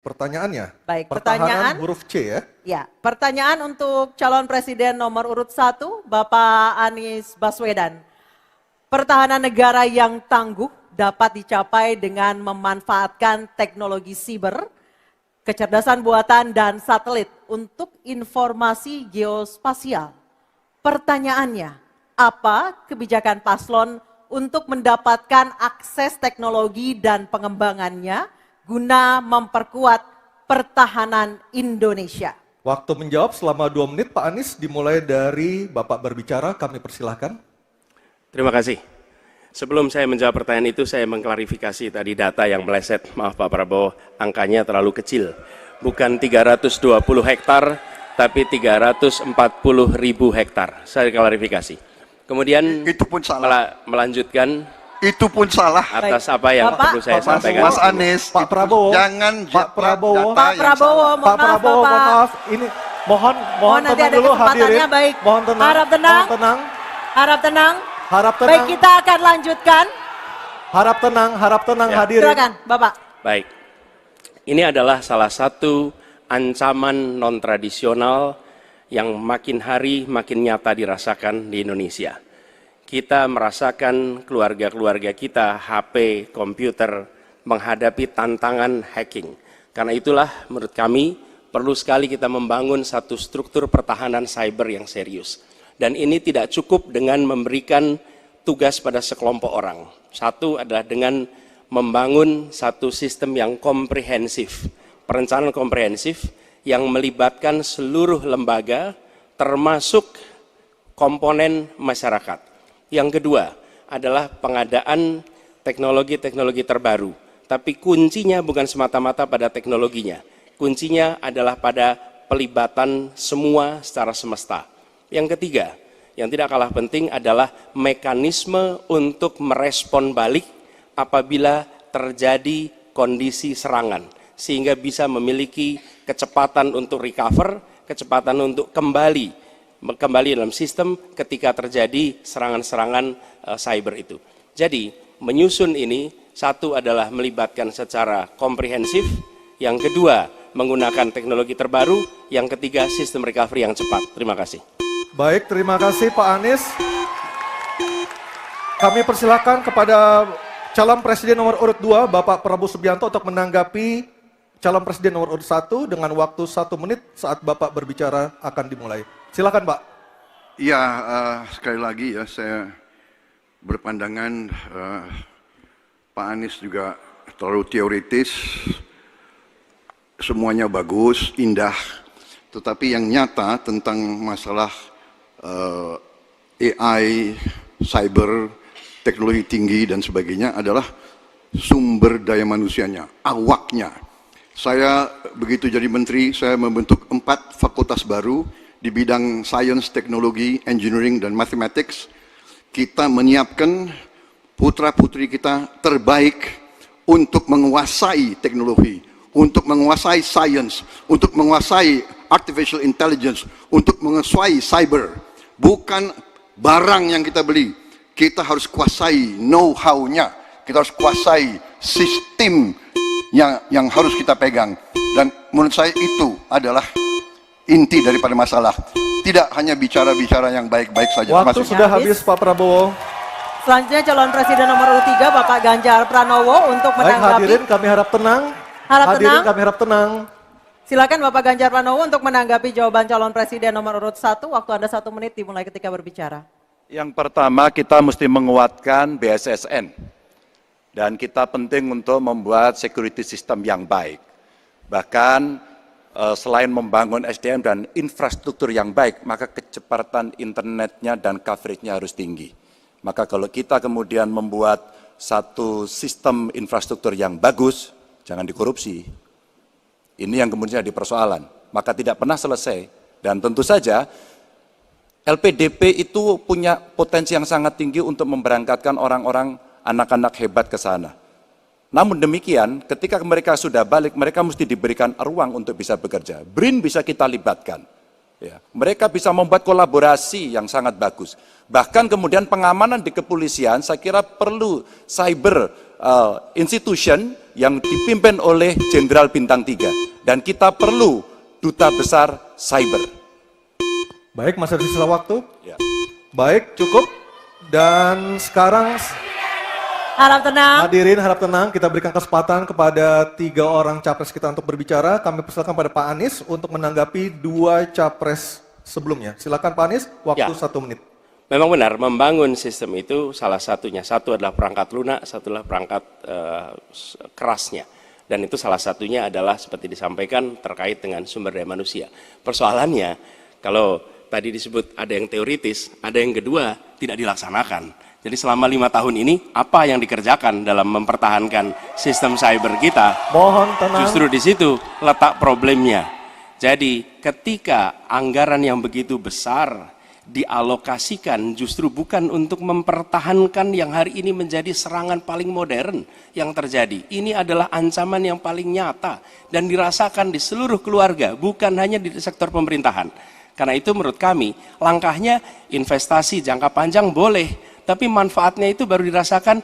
Pertanyaannya, Baik, pertahanan pertanyaan huruf C ya. Ya, pertanyaan untuk calon presiden nomor urut 1, Bapak Anies Baswedan. Pertahanan negara yang tangguh dapat dicapai dengan memanfaatkan teknologi siber, kecerdasan buatan dan satelit untuk informasi geospasial. Pertanyaannya, apa kebijakan paslon untuk mendapatkan akses teknologi dan pengembangannya guna memperkuat pertahanan Indonesia? Waktu menjawab selama 2 menit, Pak Anies, dimulai dari Bapak berbicara, kami persilahkan. Terima kasih. Sebelum saya menjawab pertanyaan itu, saya mengklarifikasi tadi data yang meleset. Maaf Pak Prabowo, angkanya terlalu kecil. Bukan 320 hektar, tapi 340.000 hektar. Saya klarifikasi. Kemudian itu pun salah. Melanjutkan Itu pun salah. atas apa yang Bapak, perlu saya sampaikan. Mas Anies, Pak Prabowo, jangan Pak Prabowo, Pak Prabowo, Pak Prabowo, mohon maaf, ini mohon nanti tenang ada dulu kesempatannya, hadirin. baik. Mohon tenang, Harap tenang. mohon tenang, Harap tenang. harap tenang, Baik, kita akan lanjutkan. harap tenang Ya. hadirin. Silakan, Bapak. Baik, ini adalah salah satu ancaman non-tradisional yang makin hari makin nyata dirasakan di Indonesia. Kita merasakan keluarga-keluarga kita, HP, komputer, menghadapi tantangan hacking. Karena itulah menurut kami perlu sekali kita membangun satu struktur pertahanan cyber yang serius. Dan ini tidak cukup dengan memberikan tugas pada sekelompok orang. Satu adalah dengan membangun satu sistem yang komprehensif, perencanaan komprehensif yang melibatkan seluruh lembaga termasuk komponen masyarakat. Yang kedua adalah pengadaan teknologi-teknologi terbaru, tapi kuncinya bukan semata-mata pada teknologinya, kuncinya adalah pada pelibatan semua secara semesta. Yang ketiga, yang tidak kalah penting adalah mekanisme untuk merespon balik apabila terjadi kondisi serangan, sehingga bisa memiliki kecepatan untuk recover, kecepatan untuk kembali dalam sistem ketika terjadi serangan-serangan cyber itu. Jadi menyusun ini, satu adalah melibatkan secara komprehensif, yang kedua menggunakan teknologi terbaru, yang ketiga sistem recovery yang cepat. Terima kasih. Baik, terima kasih Pak Anies. Kami persilakan kepada calon presiden nomor urut 2, Bapak Prabowo Subianto untuk menanggapi calon presiden nomor urut 1 dengan waktu 1 menit saat Bapak berbicara akan dimulai. Silakan Pak. Ya, sekali lagi ya saya berpandangan Pak Anies juga terlalu teoritis, semuanya bagus, indah, tetapi yang nyata tentang masalah AI, cyber, teknologi tinggi dan sebagainya adalah sumber daya manusianya, awaknya. Saya begitu jadi menteri, saya membentuk 4 fakultas baru di bidang science, teknologi, engineering, dan mathematics. Kita menyiapkan putra-putri kita terbaik untuk menguasai teknologi, untuk menguasai science, untuk menguasai artificial intelligence, untuk menguasai cyber. Bukan barang yang kita beli, kita harus kuasai know-how-nya, kita harus kuasai sistem yang harus kita pegang. Dan menurut saya itu adalah inti daripada masalah. Tidak hanya bicara-bicara yang baik-baik saja. Waktu sudah habis Pak Prabowo. Selanjutnya calon presiden nomor urut 3, Bapak Ganjar Pranowo untuk Baik, menanggapi. hadirin kami harap tenang. Hadirin kami harap tenang. Silakan Bapak Ganjar Pranowo untuk menanggapi jawaban calon presiden nomor urut 1. Waktu Anda 1 menit dimulai ketika berbicara. Yang pertama, kita mesti menguatkan BSSN. Dan kita penting untuk membuat security system yang baik. Bahkan selain membangun SDM dan infrastruktur yang baik, maka kecepatan internetnya dan coveragenya harus tinggi. Maka kalau kita kemudian membuat satu sistem infrastruktur yang bagus, jangan dikorupsi. Ini yang kemudian jadi persoalan. Maka tidak pernah selesai. Dan tentu saja LPDP itu punya potensi yang sangat tinggi untuk memberangkatkan orang-orang, anak-anak hebat ke sana. Namun demikian, ketika mereka sudah balik, mereka mesti diberikan ruang untuk bisa bekerja. BRIN bisa kita libatkan. Ya, mereka bisa membuat kolaborasi yang sangat bagus. Bahkan kemudian pengamanan di kepolisian, saya kira perlu cyber institution yang dipimpin oleh Jenderal Bintang 3. Dan kita perlu duta besar cyber. Baik, masih ada sisa waktu. Ya. Baik, cukup. Dan sekarang Harap tenang. hadirin harap tenang, kita berikan kesempatan kepada 3 orang capres kita untuk berbicara. Kami persilakan pada Pak Anies untuk menanggapi 2 capres sebelumnya. Silakan Pak Anies, waktu Ya. 1 menit. Memang benar, membangun sistem itu salah satunya. Satu adalah perangkat lunak, satu adalah perangkat kerasnya. Dan itu salah satunya adalah seperti disampaikan terkait dengan sumber daya manusia. Persoalannya, kalau tadi disebut ada yang teoritis, ada yang kedua tidak dilaksanakan. Jadi selama 5 tahun ini, apa yang dikerjakan dalam mempertahankan sistem cyber kita? Mohon tenang. Justru di situ letak problemnya. Jadi ketika anggaran yang begitu besar dialokasikan justru bukan untuk mempertahankan yang hari ini menjadi serangan paling modern yang terjadi. Ini adalah ancaman yang paling nyata dan dirasakan di seluruh keluarga, bukan hanya di sektor pemerintahan. Karena itu menurut kami, langkahnya investasi jangka panjang boleh, tapi manfaatnya itu baru dirasakan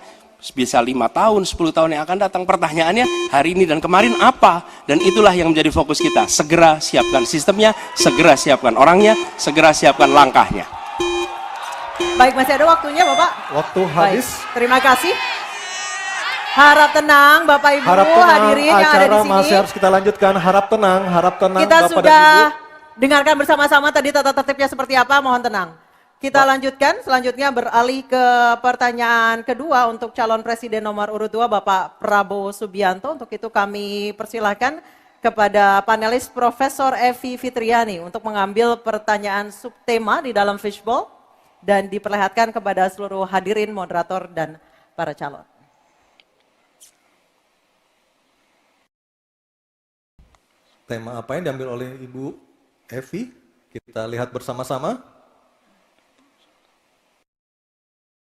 bisa 5 tahun, 10 tahun yang akan datang. Pertanyaannya hari ini dan kemarin apa? Dan itulah yang menjadi fokus kita. Segera siapkan sistemnya, segera siapkan orangnya, segera siapkan langkahnya. Baik, masih ada waktunya Bapak. Waktu Baik, habis. terima kasih. Harap tenang Bapak Ibu Harap tenang, hadirin yang ada acara di sini. masih harus kita lanjutkan. Harap tenang Kita Bapak sudah dan Ibu. dengarkan bersama-sama tadi tata tertibnya seperti apa, mohon tenang. Kita lanjutkan, selanjutnya beralih ke pertanyaan kedua untuk calon presiden nomor urut 2 Bapak Prabowo Subianto. Untuk itu kami persilahkan kepada panelis Profesor Evi Fitriani untuk mengambil pertanyaan subtema di dalam fishbowl dan diperlihatkan kepada seluruh hadirin, moderator, dan para calon. Tema apa yang diambil oleh Ibu Evi? Kita lihat bersama-sama.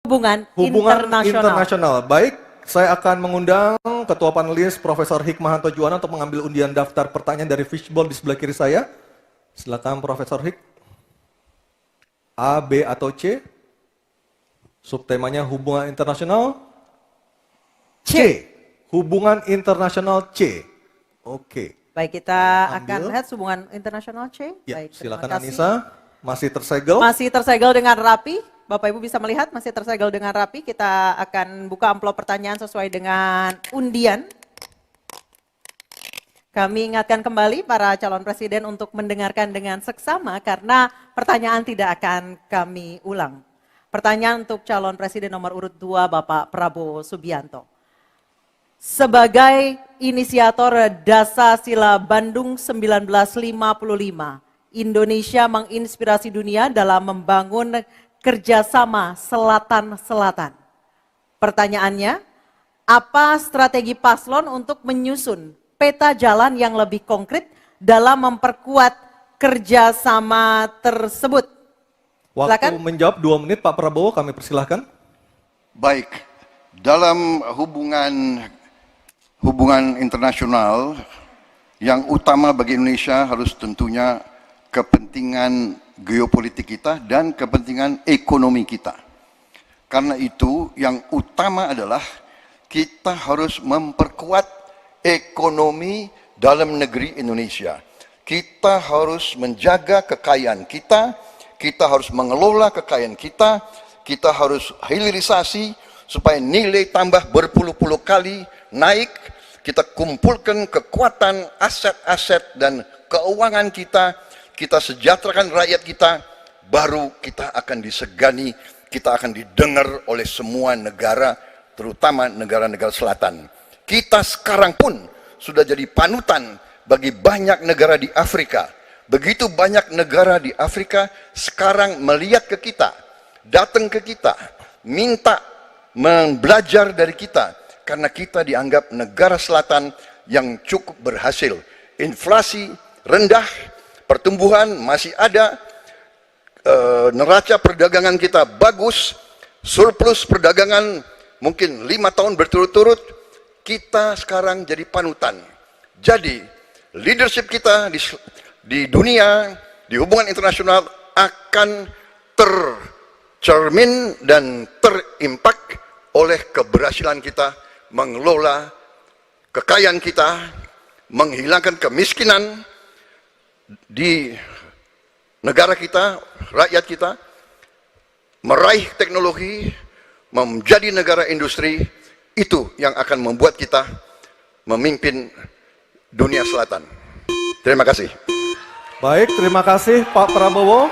Hubungan internasional. Baik, saya akan mengundang Ketua Panelis Profesor Hikmahanto Juwana untuk mengambil undian daftar pertanyaan dari fishbowl di sebelah kiri saya. Silakan Profesor Hik. A, B, atau C? Subtemanya hubungan internasional. C. Hubungan internasional C. Oke. Baik, kita Ambil. akan lihat hubungan internasional C. Ya, Baik, terima silakan kasih. Anissa. Masih tersegel. Masih tersegel dengan rapi. Bapak Ibu bisa melihat masih tersegel dengan rapi. Kita akan buka amplop pertanyaan sesuai dengan undian. Kami ingatkan kembali para calon presiden untuk mendengarkan dengan seksama karena pertanyaan tidak akan kami ulang. Pertanyaan untuk calon presiden nomor urut 2 Bapak Prabowo Subianto. Sebagai inisiator Dasar-Sila Bandung 1955, Indonesia menginspirasi dunia dalam membangun kerjasama selatan-selatan. Pertanyaannya, apa strategi paslon untuk menyusun peta jalan yang lebih konkret dalam memperkuat kerjasama tersebut? Waktu Silakan. menjawab 2 menit Pak Prabowo, kami persilahkan. Baik, dalam hubungan internasional yang utama bagi Indonesia harus tentunya kepentingan geopolitik kita dan kepentingan ekonomi kita. Karena itu yang utama adalah kita harus memperkuat ekonomi dalam negeri Indonesia. Kita harus menjaga kekayaan kita harus mengelola kekayaan kita harus hilirisasi supaya nilai tambah berpuluh-puluh kali naik. Kita kumpulkan kekuatan aset-aset dan keuangan kita sejahterakan rakyat kita, baru kita akan disegani, kita akan didengar oleh semua negara, terutama negara-negara selatan. Kita sekarang pun sudah jadi panutan bagi banyak negara di Afrika. Begitu banyak negara di Afrika sekarang melihat ke kita, datang ke kita, minta belajar dari kita, karena kita dianggap negara selatan yang cukup berhasil. Inflasi rendah, pertumbuhan masih ada, neraca perdagangan kita bagus, surplus perdagangan mungkin 5 tahun berturut-turut, kita sekarang jadi panutan. Jadi leadership kita di dunia, di hubungan internasional akan tercermin dan terimpak oleh keberhasilan kita mengelola kekayaan kita, menghilangkan kemiskinan di negara kita, rakyat kita, meraih teknologi, menjadi negara industri, itu yang akan membuat kita memimpin dunia selatan. Terima kasih. Baik, terima kasih Pak Prabowo.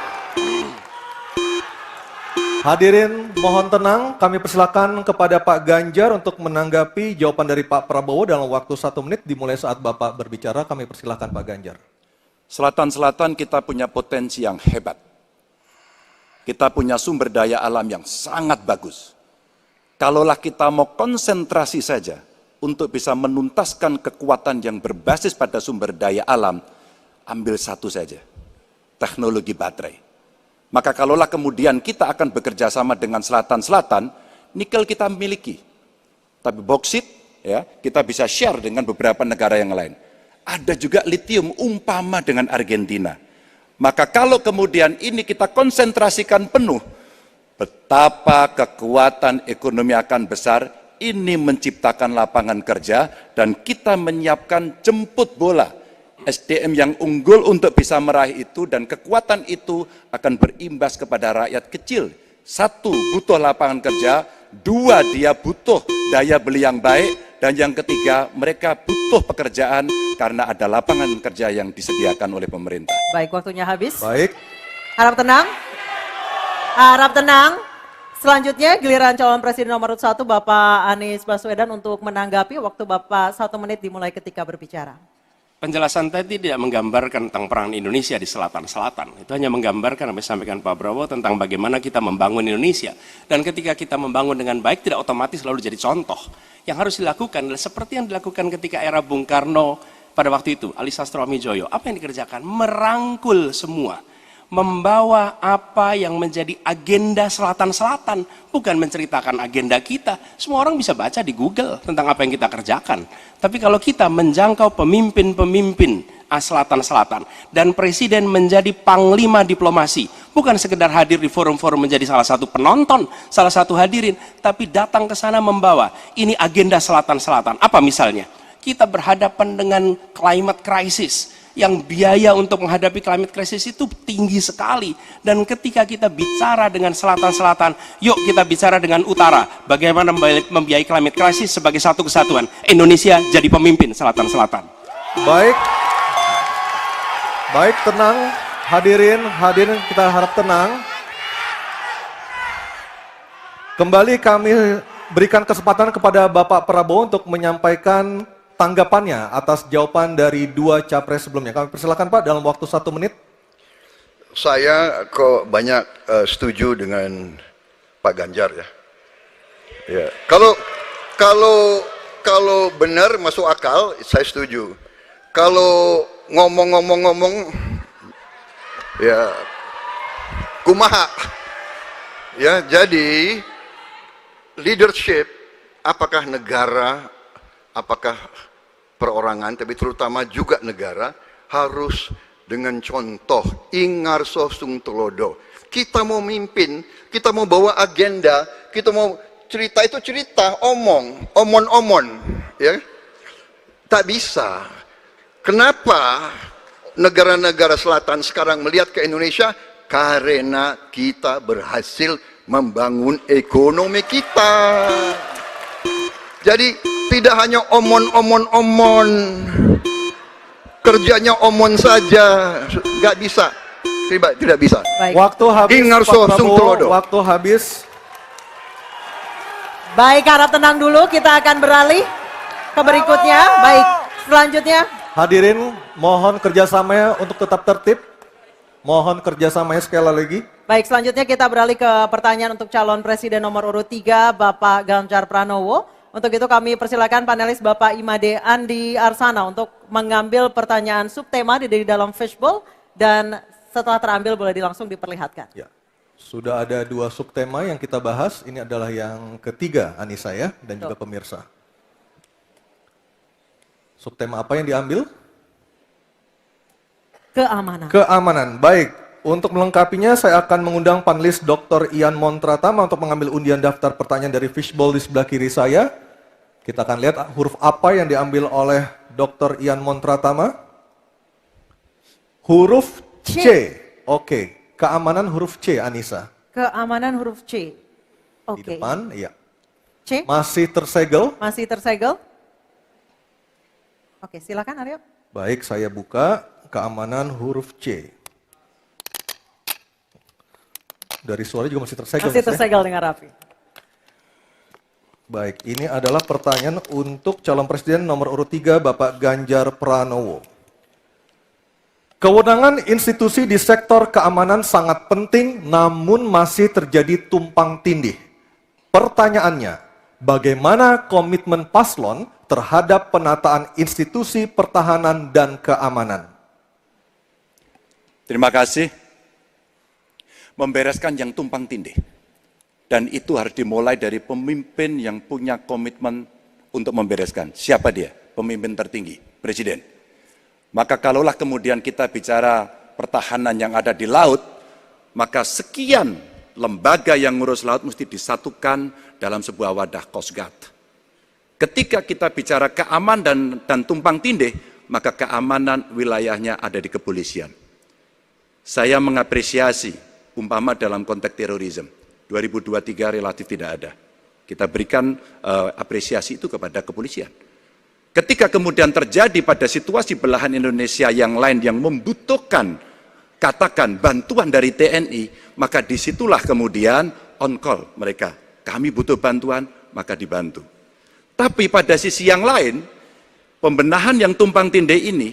Hadirin mohon tenang, kami persilakan kepada Pak Ganjar untuk menanggapi jawaban dari Pak Prabowo dalam waktu 1 menit dimulai saat Bapak berbicara. Kami persilakan Pak Ganjar. Selatan-selatan kita punya potensi yang hebat. Kita punya sumber daya alam yang sangat bagus. Kalaulah kita mau konsentrasi saja untuk bisa menuntaskan kekuatan yang berbasis pada sumber daya alam, ambil satu saja, teknologi baterai. Maka kalaulah kemudian kita akan bekerja sama dengan selatan-selatan, nikel kita miliki. Tapi boksit, ya, kita bisa share dengan beberapa negara yang lain. Ada juga litium umpama dengan Argentina. Maka kalau kemudian ini kita konsentrasikan penuh, betapa kekuatan ekonomi akan besar, ini menciptakan lapangan kerja, dan kita menyiapkan jemput bola SDM yang unggul untuk bisa meraih itu, dan kekuatan itu akan berimbas kepada rakyat kecil. 1, butuh lapangan kerja, 2, dia butuh daya beli yang baik, dan yang ketiga, mereka butuh pekerjaan karena ada lapangan kerja yang disediakan oleh pemerintah. Baik, waktunya habis. Baik. Harap tenang. Harap tenang. Selanjutnya giliran calon presiden nomor 1 Bapak Anies Baswedan untuk menanggapi. Waktu Bapak 1 menit dimulai ketika berbicara. Penjelasan tadi tidak menggambarkan tentang peran Indonesia di selatan-selatan. Itu hanya menggambarkan apa yang disampaikan Pak Prabowo tentang bagaimana kita membangun Indonesia. Dan ketika kita membangun dengan baik, tidak otomatis lalu jadi contoh. Yang harus dilakukan adalah seperti yang dilakukan ketika era Bung Karno pada waktu itu, Ali Sastroamidjojo. Apa yang dikerjakan? Merangkul semua. Membawa apa yang menjadi agenda selatan-selatan, bukan menceritakan agenda kita. Semua orang bisa baca di Google tentang apa yang kita kerjakan. Tapi kalau kita menjangkau pemimpin-pemimpin selatan-selatan, dan presiden menjadi panglima diplomasi, bukan sekedar hadir di forum-forum menjadi salah satu penonton, salah satu hadirin, tapi datang ke sana membawa, ini agenda selatan-selatan. Apa misalnya? Kita berhadapan dengan climate crisis, yang biaya untuk menghadapi climate crisis itu tinggi sekali. Dan ketika kita bicara dengan selatan-selatan, yuk kita bicara dengan utara. Bagaimana membiayai climate crisis sebagai satu kesatuan. Indonesia jadi pemimpin selatan-selatan. Baik. Baik, tenang. Hadirin kita harap tenang. Kembali kami berikan kesempatan kepada Bapak Prabowo untuk menyampaikan tanggapannya atas jawaban dari 2 capres sebelumnya. Kami persilakan Pak dalam waktu 1 menit. Saya kok banyak setuju dengan Pak Ganjar ya. Ya, kalau benar masuk akal, saya setuju. Kalau ngomong-ngomong ya kumaha. Ya, jadi leadership, apakah negara, apakah perorangan, tapi terutama juga negara, harus dengan contoh, ingarso sung telodo. Kita mau mimpin, kita mau bawa agenda, kita mau cerita, itu cerita, omon, ya. Tak bisa. Kenapa negara-negara selatan sekarang melihat ke Indonesia? Karena kita berhasil membangun ekonomi kita. Jadi tidak hanya omon, kerjanya omon saja, nggak bisa, tidak bisa. Baik. Waktu habis, Ingarso Pak sung Prabowo, telodo. waktu habis. Baik, harap tenang dulu. Kita akan beralih ke berikutnya. Baik, selanjutnya. Hadirin, mohon kerjasamanya untuk tetap tertib. Mohon kerjasamanya sekali lagi. Baik, selanjutnya kita beralih ke pertanyaan untuk calon presiden nomor urut 3, Bapak Ganjar Pranowo. Untuk itu kami persilakan panelis Bapak Imade Andi Arsana untuk mengambil pertanyaan subtema di dalam fishbowl, dan setelah terambil boleh langsung diperlihatkan. Ya, sudah ada 2 subtema yang kita bahas. Ini adalah yang ketiga, Anissa ya, dan juga pemirsa. Subtema apa yang diambil? Keamanan. Keamanan. Baik, untuk melengkapinya saya akan mengundang panelis Dr. Ian Montratama untuk mengambil undian daftar pertanyaan dari fishbowl di sebelah kiri saya. Kita akan lihat huruf apa yang diambil oleh Dr. Ian Montratama. Huruf C. Oke, keamanan huruf C, Anissa. Keamanan huruf C. Di Oke. depan, iya. C Masih tersegel. masih tersegel. Oke, silakan Aryo. Baik, saya buka keamanan huruf C. Dari suara juga masih tersegel. Masih Mas, ya? tersegel dengan rapi. Baik, ini adalah pertanyaan untuk calon presiden nomor urut 3, Bapak Ganjar Pranowo. Kewenangan institusi di sektor keamanan sangat penting, namun masih terjadi tumpang tindih. Pertanyaannya, bagaimana komitmen paslon terhadap penataan institusi pertahanan dan keamanan? Terima kasih. Membereskan yang tumpang tindih. Dan itu harus dimulai dari pemimpin yang punya komitmen untuk membereskan. Siapa dia? Pemimpin tertinggi, Presiden. Maka kalaulah kemudian kita bicara pertahanan yang ada di laut, maka sekian lembaga yang ngurus laut mesti disatukan dalam sebuah wadah Coast Guard. Ketika kita bicara keamanan dan tumpang tindih, maka keamanan wilayahnya ada di kepolisian. Saya mengapresiasi umpama dalam konteks terorisme. 2023 relatif tidak ada. Kita berikan apresiasi itu kepada kepolisian. Ketika kemudian terjadi pada situasi belahan Indonesia yang lain yang membutuhkan, katakan bantuan dari TNI, maka disitulah kemudian on call mereka. Kami butuh bantuan, maka dibantu. Tapi pada sisi yang lain, pembenahan yang tumpang tindih ini,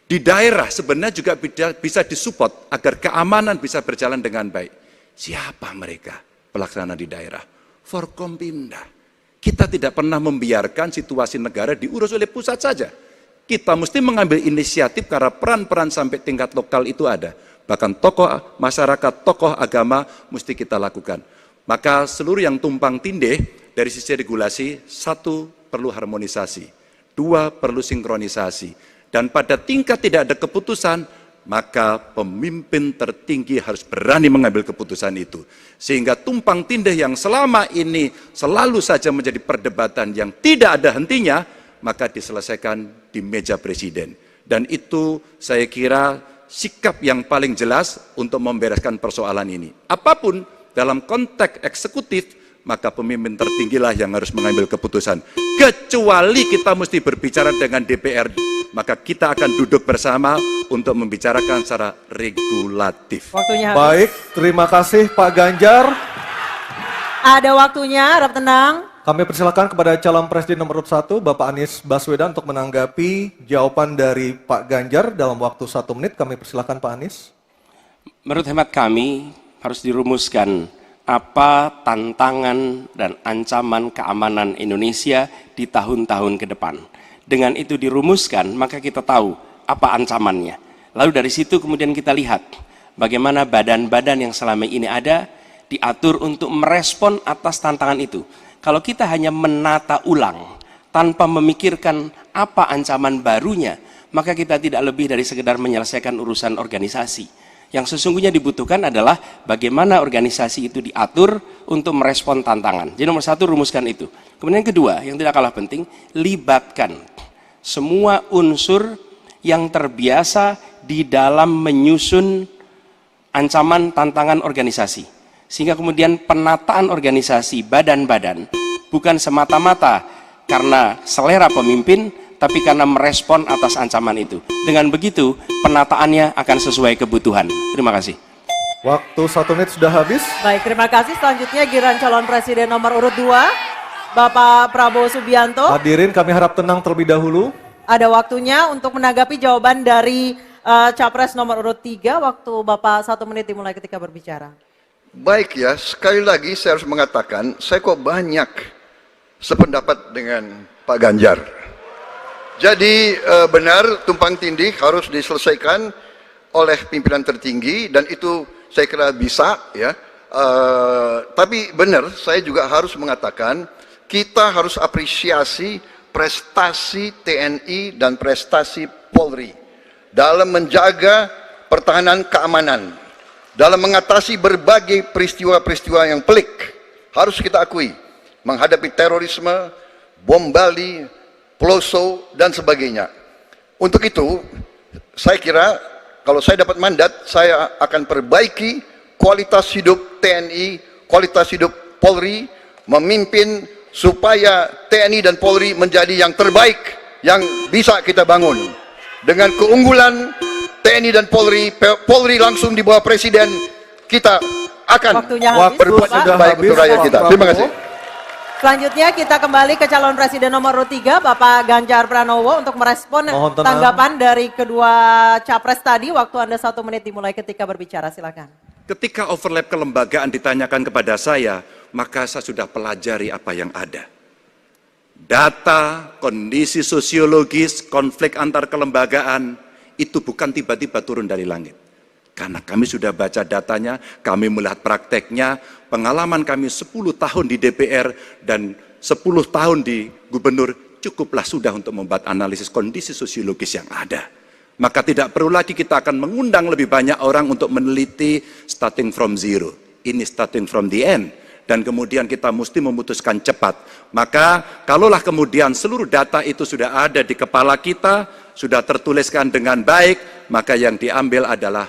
di daerah sebenarnya juga bisa disupport agar keamanan bisa berjalan dengan baik. Siapa mereka pelaksana di daerah? Forkompimda. Kita tidak pernah membiarkan situasi negara diurus oleh pusat saja. Kita mesti mengambil inisiatif karena peran-peran sampai tingkat lokal itu ada. Bahkan tokoh masyarakat, tokoh agama mesti kita lakukan. Maka seluruh yang tumpang tindih dari sisi regulasi, 1 perlu harmonisasi, 2 perlu sinkronisasi. Dan pada tingkat tidak ada keputusan, maka pemimpin tertinggi harus berani mengambil keputusan itu. Sehingga tumpang tindih yang selama ini selalu saja menjadi perdebatan yang tidak ada hentinya, maka diselesaikan di meja presiden. Dan itu saya kira sikap yang paling jelas untuk membereskan persoalan ini. Apapun dalam konteks eksekutif, maka pemimpin tertinggilah yang harus mengambil keputusan. Kecuali kita mesti berbicara dengan DPR, maka kita akan duduk bersama untuk membicarakan secara regulatif. Waktunya habis. Baik, terima kasih Pak Ganjar. Ada waktunya, harap tenang. Kami persilakan kepada calon presiden nomor urut 1, Bapak Anies Baswedan untuk menanggapi jawaban dari Pak Ganjar dalam waktu 1 menit. Kami persilakan Pak Anies. Menurut hemat kami harus dirumuskan apa tantangan dan ancaman keamanan Indonesia di tahun-tahun ke depan. Dengan itu dirumuskan, maka kita tahu apa ancamannya. Lalu dari situ kemudian kita lihat bagaimana badan-badan yang selama ini ada diatur untuk merespon atas tantangan itu. Kalau kita hanya menata ulang tanpa memikirkan apa ancaman barunya, maka kita tidak lebih dari sekedar menyelesaikan urusan organisasi. Yang sesungguhnya dibutuhkan adalah bagaimana organisasi itu diatur untuk merespon tantangan. Jadi nomor 1, rumuskan itu. Kemudian yang kedua, yang tidak kalah penting, libatkan semua unsur yang terbiasa di dalam menyusun ancaman tantangan organisasi. Sehingga kemudian penataan organisasi badan-badan bukan semata-mata karena selera pemimpin, tapi karena merespon atas ancaman itu. Dengan begitu, penataannya akan sesuai kebutuhan. Terima kasih. Waktu 1 menit sudah habis. Baik, terima kasih. Selanjutnya giliran calon presiden nomor urut 2, Bapak Prabowo Subianto. Hadirin kami harap tenang terlebih dahulu. Ada waktunya untuk menanggapi jawaban dari Capres nomor urut 3. Waktu Bapak 1 menit dimulai ketika berbicara. Baik ya, sekali lagi saya harus mengatakan, saya kok banyak sependapat dengan Pak Ganjar. Jadi benar tumpang tindih harus diselesaikan oleh pimpinan tertinggi dan itu saya kira bisa ya. Tapi benar saya juga harus mengatakan kita harus apresiasi prestasi TNI dan prestasi Polri dalam menjaga pertahanan keamanan, dalam mengatasi berbagai peristiwa-peristiwa yang pelik. Harus kita akui, menghadapi terorisme, bom Bali, Peloso, dan sebagainya. Untuk itu, saya kira kalau saya dapat mandat, saya akan perbaiki kualitas hidup TNI, kualitas hidup Polri, memimpin supaya TNI dan Polri menjadi yang terbaik yang bisa kita bangun. Dengan keunggulan TNI dan Polri, Polri langsung di bawah Presiden, kita akan Waktunya habis, berbuat Bapak. yang terbaik untuk rakyat kita. Terima kasih. Selanjutnya kita kembali ke calon presiden nomor urut 3, Bapak Ganjar Pranowo untuk merespon Mohon tenang. tanggapan dari kedua capres tadi. Waktu Anda 1 menit dimulai ketika berbicara, silakan. Ketika overlap kelembagaan ditanyakan kepada saya, maka saya sudah pelajari apa yang ada. Data, kondisi sosiologis, konflik antar kelembagaan, itu bukan tiba-tiba turun dari langit. Karena kami sudah baca datanya, kami melihat prakteknya, pengalaman kami 10 tahun di DPR dan 10 tahun di gubernur, cukuplah sudah untuk membuat analisis kondisi sosiologis yang ada. Maka tidak perlu lagi kita akan mengundang lebih banyak orang untuk meneliti starting from zero. Ini starting from the end. Dan kemudian kita mesti memutuskan cepat. Maka kalaulah kemudian seluruh data itu sudah ada di kepala kita, sudah tertuliskan dengan baik, maka yang diambil adalah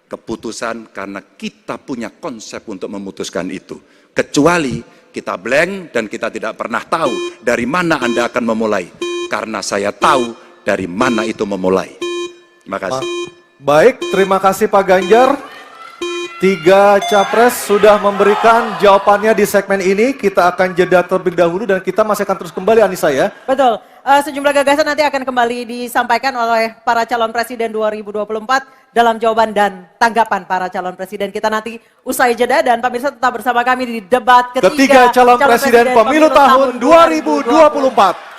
keputusan karena kita punya konsep untuk memutuskan itu. Kecuali kita blank dan kita tidak pernah tahu dari mana Anda akan memulai. Karena saya tahu dari mana itu memulai. Terima kasih. Baik, terima kasih Pak Ganjar. 3 capres sudah memberikan jawabannya di segmen ini. Kita akan jeda terlebih dahulu dan kita masih akan terus kembali, Anissa ya. Betul, sejumlah gagasan nanti akan kembali disampaikan oleh para calon presiden 2024 dalam jawaban dan tanggapan para calon presiden. Kita nanti usai jeda dan pemirsa tetap bersama kami di debat Ketiga calon presiden pemilu tahun 2024.